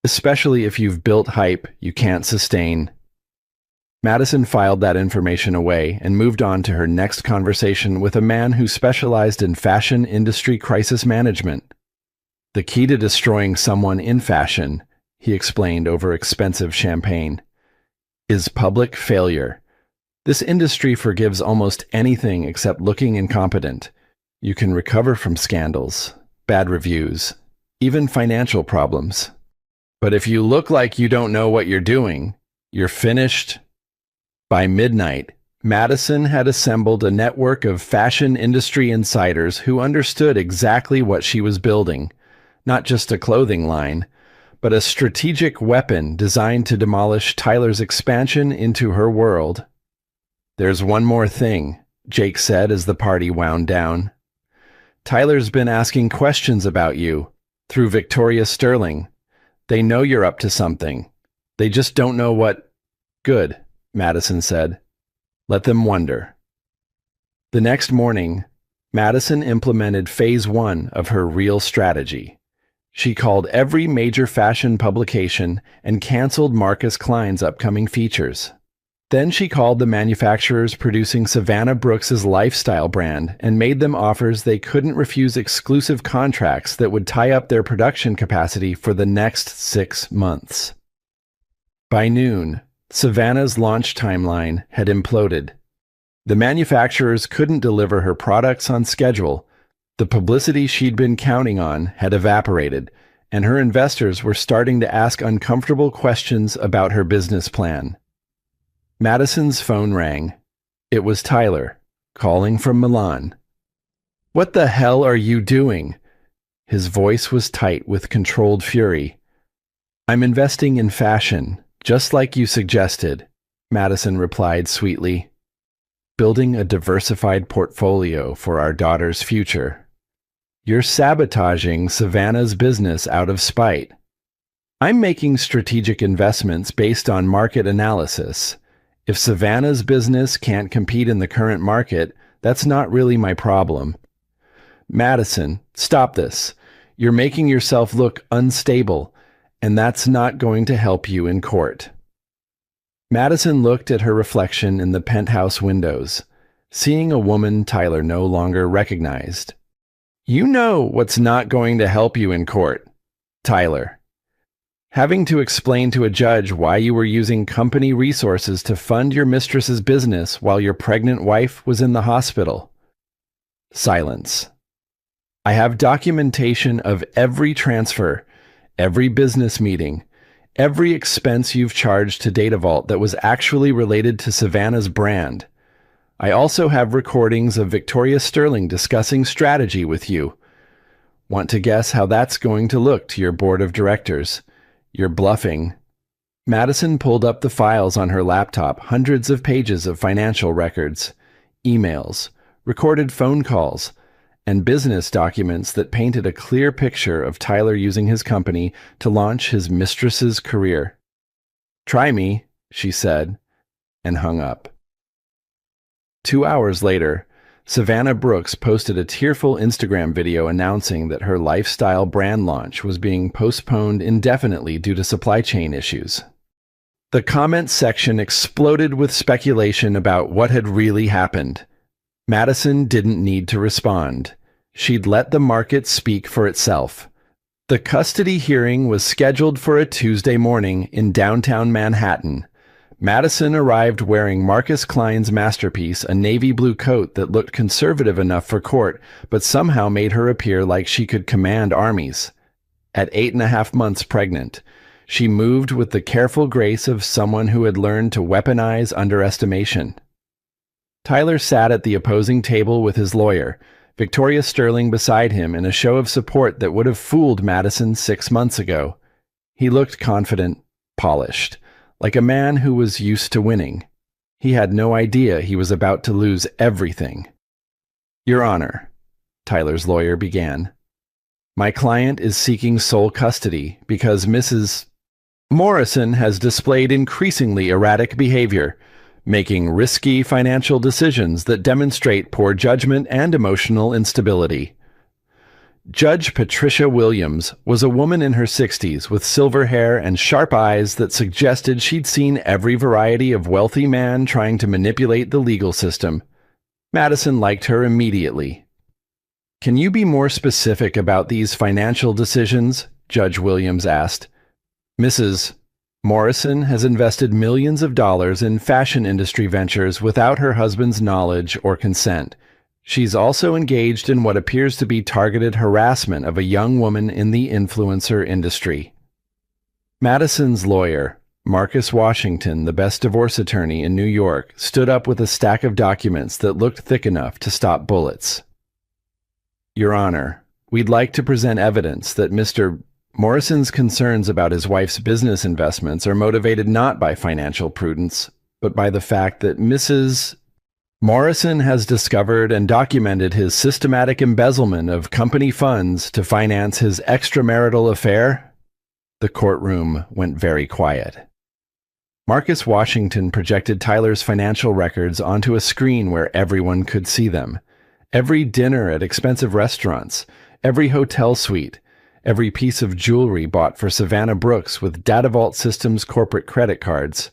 Especially if you've built hype you can't sustain." Madison filed that information away and moved on to her next conversation with a man who specialized in fashion industry crisis management. "The key to destroying someone in fashion," he explained over expensive champagne, "is public failure. This industry forgives almost anything except looking incompetent. You can recover from scandals, bad reviews, even financial problems. But if you look like you don't know what you're doing, you're finished." By midnight, Madison had assembled a network of fashion industry insiders who understood exactly what she was building. Not just a clothing line, but a strategic weapon designed to demolish Tyler's expansion into her world. "There's one more thing," Jake said as the party wound down. "Tyler's been asking questions about you, through Victoria Sterling. They know you're up to something. They just don't know what." "Good," Madison said. "Let them wonder." The next morning, Madison implemented phase 1 of her real strategy. She called every major fashion publication and canceled Marcus Klein's upcoming features. Then she called the manufacturers producing Savannah Brooks's lifestyle brand and made them offers they couldn't refuse, exclusive contracts that would tie up their production capacity for the next 6 months. By noon, Savannah's launch timeline had imploded. The manufacturers couldn't deliver her products on schedule. The publicity she'd been counting on had evaporated, and her investors were starting to ask uncomfortable questions about her business plan. Madison's phone rang. It was Tyler, calling from Milan. "What the hell are you doing?" His voice was tight with controlled fury. "I'm investing in fashion, just like you suggested," Madison replied sweetly. "Building a diversified portfolio for our daughter's future. You're sabotaging Savannah's business out of spite." "I'm making strategic investments based on market analysis. If Savannah's business can't compete in the current market, that's not really my problem." "Madison, stop this. You're making yourself look unstable, and that's not going to help you in court." Madison looked at her reflection in the penthouse windows, seeing a woman Tyler no longer recognized. "You know what's not going to help you in court, Tyler. Having to explain to a judge why you were using company resources to fund your mistress's business while your pregnant wife was in the hospital." Silence. "I have documentation of every transfer, every business meeting, every expense you've charged to DataVault that was actually related to Savannah's brand. I also have recordings of Victoria Sterling discussing strategy with you. Want to guess how that's going to look to your board of directors? You're bluffing." Madison pulled up the files on her laptop, hundreds of pages of financial records, emails, recorded phone calls, and business documents that painted a clear picture of Tyler using his company to launch his mistress's career. "Try me," she said, and hung up. 2 hours later, Savannah Brooks posted a tearful Instagram video announcing that her lifestyle brand launch was being postponed indefinitely due to supply chain issues. The comments section exploded with speculation about what had really happened. Madison didn't need to respond. She'd let the market speak for itself. The custody hearing was scheduled for a Tuesday morning in downtown Manhattan. Madison arrived wearing Marcus Klein's masterpiece, a navy blue coat that looked conservative enough for court, but somehow made her appear like she could command armies. At 8.5 months pregnant, she moved with the careful grace of someone who had learned to weaponize underestimation. Tyler sat at the opposing table with his lawyer, Victoria Sterling beside him in a show of support that would have fooled Madison 6 months ago. He looked confident, polished, like a man who was used to winning. He had no idea he was about to lose everything. "Your Honor," Tyler's lawyer began, "my client is seeking sole custody because Mrs. Morrison has displayed increasingly erratic behavior, making risky financial decisions that demonstrate poor judgment and emotional instability." Judge Patricia Williams was a woman in her 60s with silver hair and sharp eyes that suggested she'd seen every variety of wealthy man trying to manipulate the legal system. Madison liked her immediately. "Can you be more specific about these financial decisions?" Judge Williams asked. "Mrs. Morrison has invested millions of dollars in fashion industry ventures without her husband's knowledge or consent. She's also engaged in what appears to be targeted harassment of a young woman in the influencer industry." Madison's lawyer, Marcus Washington, the best divorce attorney in New York, stood up with a stack of documents that looked thick enough to stop bullets. "Your Honor, we'd like to present evidence that Mr. Morrison's concerns about his wife's business investments are motivated not by financial prudence, but by the fact that Mrs. Morrison has discovered and documented his systematic embezzlement of company funds to finance his extramarital affair." The courtroom went very quiet. Marcus Washington projected Tyler's financial records onto a screen where everyone could see them. Every dinner at expensive restaurants, every hotel suite, every piece of jewelry bought for Savannah Brooks with DataVault Systems corporate credit cards.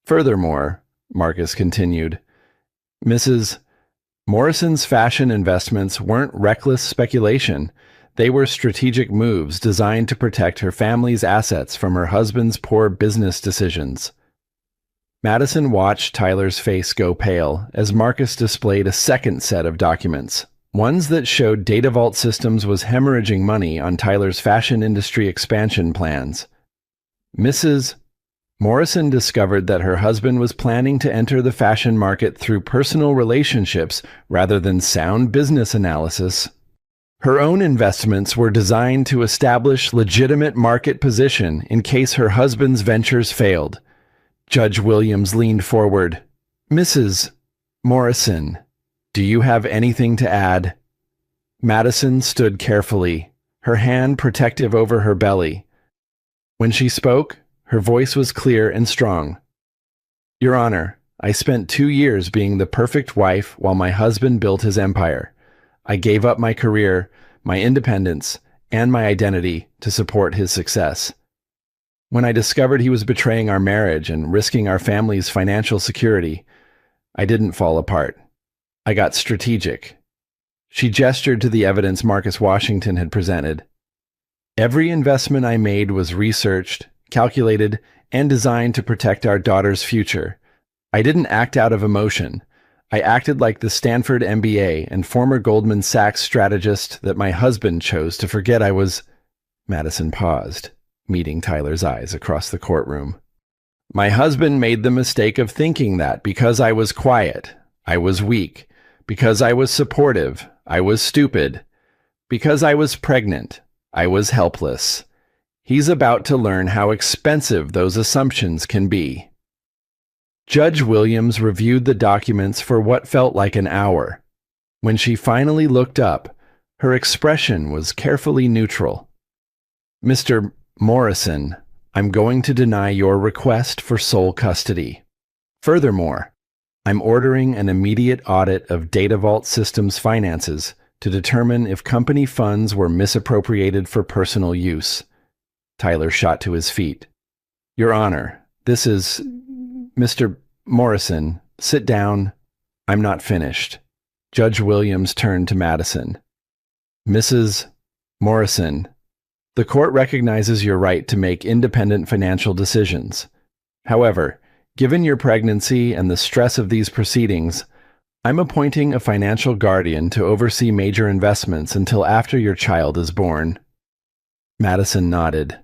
"Furthermore," Marcus continued, "Mrs. Morrison's fashion investments weren't reckless speculation. They were strategic moves designed to protect her family's assets from her husband's poor business decisions." Madison watched Tyler's face go pale as Marcus displayed a second set of documents, ones that showed DataVault Systems was hemorrhaging money on Tyler's fashion industry expansion plans. Mrs. Morrison discovered that her husband was planning to enter the fashion market through personal relationships rather than sound business analysis. Her own investments were designed to establish legitimate market position in case her husband's ventures failed. Judge Williams leaned forward. "Mrs. Morrison, do you have anything to add?" Madison stood carefully, her hand protective over her belly. When she spoke, her voice was clear and strong. "Your Honor, I spent 2 years being the perfect wife while my husband built his empire. I gave up my career, my independence, and my identity to support his success. When I discovered he was betraying our marriage and risking our family's financial security, I didn't fall apart. I got strategic." She gestured to the evidence Marcus Washington had presented. "Every investment I made was researched, calculated, and designed to protect our daughter's future. I didn't act out of emotion. I acted like the Stanford MBA and former Goldman Sachs strategist that my husband chose to forget I was—" Madison paused, meeting Tyler's eyes across the courtroom. "My husband made the mistake of thinking that because I was quiet, I was weak. Because I was supportive, I was stupid. Because I was pregnant, I was helpless. He's about to learn how expensive those assumptions can be." Judge Williams reviewed the documents for what felt like an hour. When she finally looked up, her expression was carefully neutral. "Mr. Morrison, I'm going to deny your request for sole custody. Furthermore, I'm ordering an immediate audit of Data Vault Systems' finances to determine if company funds were misappropriated for personal use." Tyler shot to his feet. "Your Honor, this is—" "Mr. Morrison, sit down. I'm not finished." Judge Williams turned to Madison. "Mrs. Morrison, the court recognizes your right to make independent financial decisions. However, given your pregnancy and the stress of these proceedings, I'm appointing a financial guardian to oversee major investments until after your child is born." Madison nodded.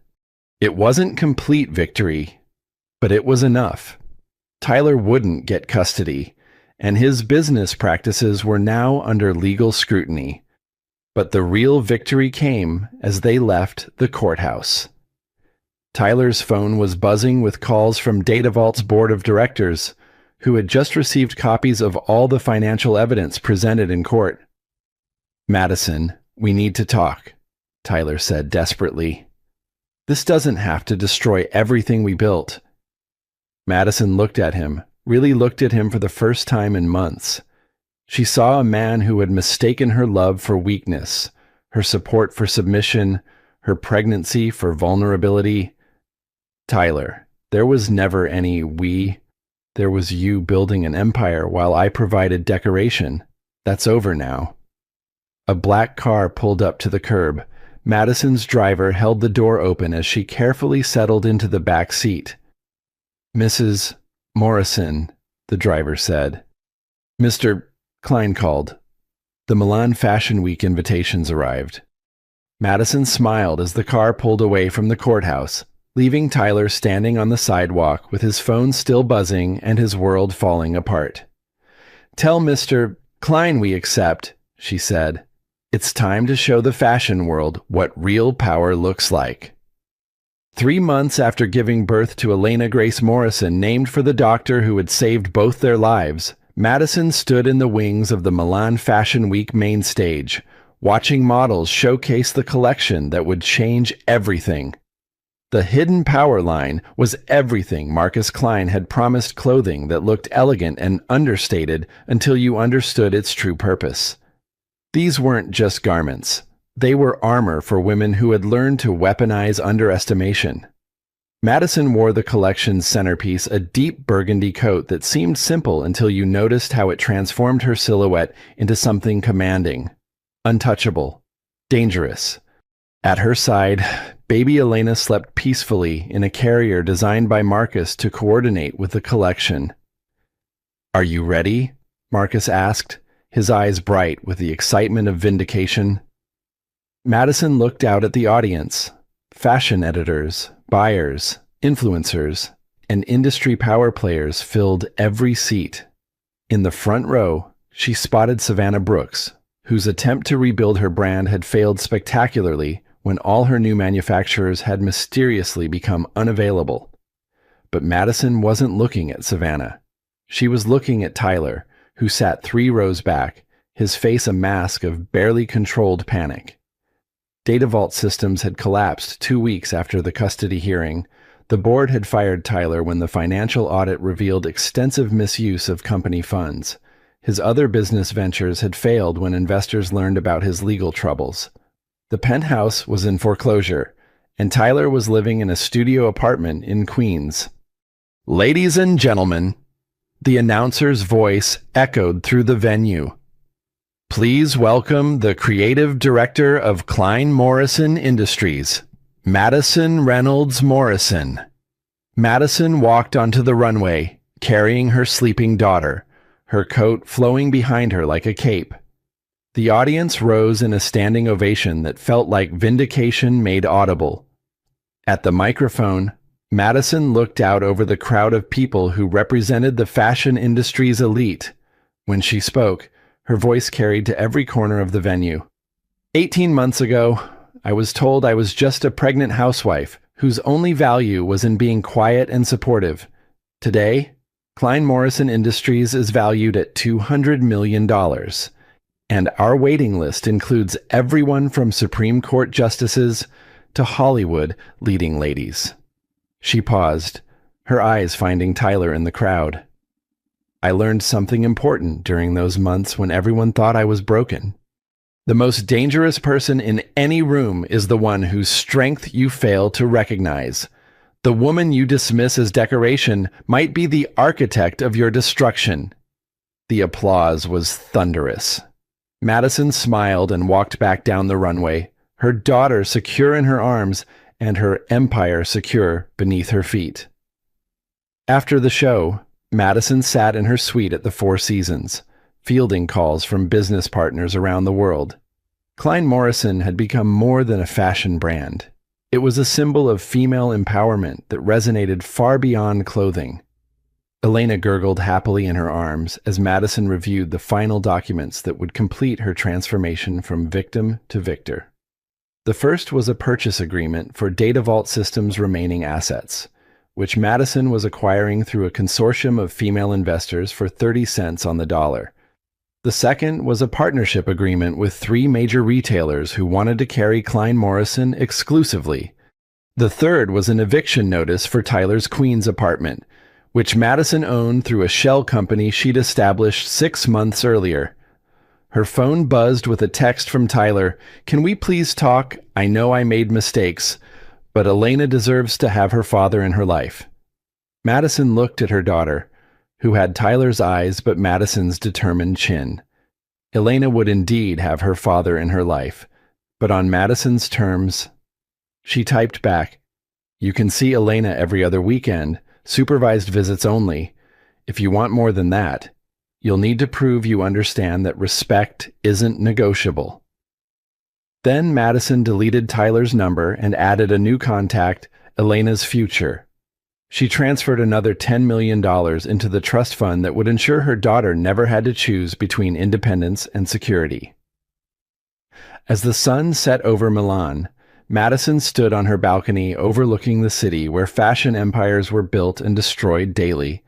It wasn't complete victory, but it was enough. Tyler wouldn't get custody, and his business practices were now under legal scrutiny. But the real victory came as they left the courthouse. Tyler's phone was buzzing with calls from Data Vault's board of directors, who had just received copies of all the financial evidence presented in court. "Madison, we need to talk," Tyler said desperately. "This doesn't have to destroy everything we built." Madison looked at him, really looked at him for the first time in months. She saw a man who had mistaken her love for weakness, her support for submission, her pregnancy for vulnerability. "Tyler, there was never any we. There was you building an empire while I provided decoration. That's over now." A black car pulled up to the curb. Madison's driver held the door open as she carefully settled into the back seat. "Mrs. Morrison," the driver said. "Mr. Klein called. The Milan Fashion Week invitations arrived." Madison smiled as the car pulled away from the courthouse, leaving Tyler standing on the sidewalk with his phone still buzzing and his world falling apart. "Tell Mr. Klein we accept," she said. "It's time to show the fashion world what real power looks like." 3 months after giving birth to Elena Grace Morrison, named for the doctor who had saved both their lives, Madison stood in the wings of the Milan Fashion Week main stage, watching models showcase the collection that would change everything. The Hidden Power line was everything Marcus Klein had promised, clothing that looked elegant and understated until you understood its true purpose. These weren't just garments. They were armor for women who had learned to weaponize underestimation. Madison wore the collection's centerpiece, a deep burgundy coat that seemed simple until you noticed how it transformed her silhouette into something commanding, untouchable, dangerous. At her side, baby Elena slept peacefully in a carrier designed by Marcus to coordinate with the collection. "Are you ready?" Marcus asked, his eyes bright with the excitement of vindication. Madison looked out at the audience. Fashion editors, buyers, influencers, and industry power players filled every seat. In the front row, she spotted Savannah Brooks, whose attempt to rebuild her brand had failed spectacularly when all her new manufacturers had mysteriously become unavailable. But Madison wasn't looking at Savannah. She was looking at Tyler, who sat 3 rows back, his face a mask of barely controlled panic. Data Vault Systems had collapsed 2 weeks after the custody hearing. The board had fired Tyler when the financial audit revealed extensive misuse of company funds. His other business ventures had failed when investors learned about his legal troubles. The penthouse was in foreclosure, and Tyler was living in a studio apartment in Queens. "Ladies and gentlemen," the announcer's voice echoed through the venue. "Please welcome the creative director of Klein Morrison Industries, Madison Reynolds Morrison." Madison walked onto the runway, carrying her sleeping daughter, her coat flowing behind her like a cape. The audience rose in a standing ovation that felt like vindication made audible. At the microphone, Madison looked out over the crowd of people who represented the fashion industry's elite. When she spoke, her voice carried to every corner of the venue. 18 months ago, I was told I was just a pregnant housewife whose only value was in being quiet and supportive. Today, Klein Morrison Industries is valued at $200 million, and our waiting list includes everyone from Supreme Court justices to Hollywood leading ladies. She paused, her eyes finding Tyler in the crowd. I learned something important during those months when everyone thought I was broken. The most dangerous person in any room is the one whose strength you fail to recognize. The woman you dismiss as decoration might be the architect of your destruction. The applause was thunderous. Madison smiled and walked back down the runway, her daughter secure in her arms and her empire secure beneath her feet. After the show, Madison sat in her suite at the Four Seasons, fielding calls from business partners around the world. Klein Morrison had become more than a fashion brand. It was a symbol of female empowerment that resonated far beyond clothing. Elena gurgled happily in her arms as Madison reviewed the final documents that would complete her transformation from victim to victor. The first was a purchase agreement for Data Vault Systems' remaining assets, which Madison was acquiring through a consortium of female investors for 30 cents on the dollar. The second was a partnership agreement with 3 major retailers who wanted to carry Klein Morrison exclusively. The third was an eviction notice for Tyler's Queens apartment, which Madison owned through a shell company she'd established 6 months earlier. Her phone buzzed with a text from Tyler. "Can we please talk? I know I made mistakes, but Elena deserves to have her father in her life." Madison looked at her daughter, who had Tyler's eyes but Madison's determined chin. Elena would indeed have her father in her life, but on Madison's terms. She typed back, "You can see Elena every other weekend, supervised visits only. If you want more than that, you'll need to prove you understand that respect isn't negotiable." Then Madison deleted Tyler's number and added a new contact, Elena's future. She transferred another $10 million into the trust fund that would ensure her daughter never had to choose between independence and security. As the sun set over Milan, Madison stood on her balcony overlooking the city where fashion empires were built and destroyed daily.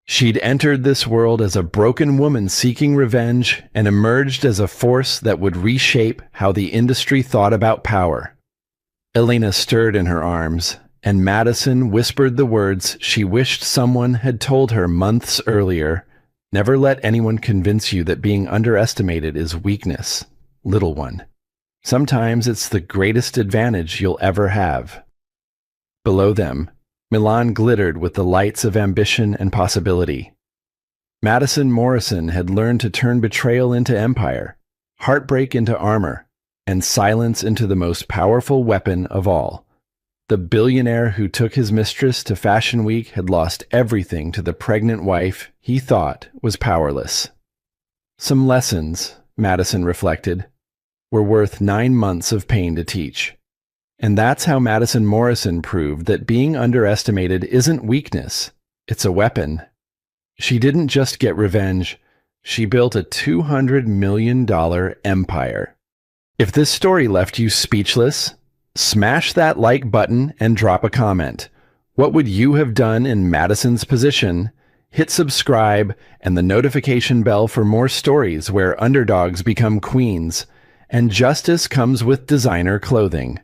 She'd entered this world as a broken woman seeking revenge and emerged as a force that would reshape how the industry thought about power. Elena stirred in her arms, and Madison whispered the words she wished someone had told her months earlier. "Never let anyone convince you that being underestimated is weakness, little one. Sometimes it's the greatest advantage you'll ever have." Below them, Milan glittered with the lights of ambition and possibility. Madison Morrison had learned to turn betrayal into empire, heartbreak into armor, and silence into the most powerful weapon of all. The billionaire who took his mistress to Fashion Week had lost everything to the pregnant wife he thought was powerless. Some lessons, Madison reflected, were worth 9 months of pain to teach. And that's how Madison Morrison proved that being underestimated isn't weakness, it's a weapon. She didn't just get revenge, She built a $200 million empire. If this story left you speechless, smash that like button and drop a comment. What would you have done in Madison's position? Hit subscribe and the notification bell for more stories where underdogs become queens and justice comes with designer clothing.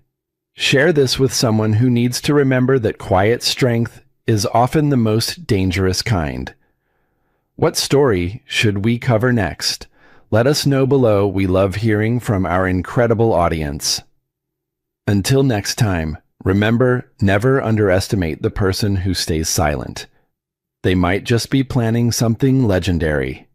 Share this with someone who needs to remember that quiet strength is often the most dangerous kind. What story should we cover next? Let us know below. We love hearing from our incredible audience. Until next time, remember, never underestimate the person who stays silent. They might just be planning something legendary.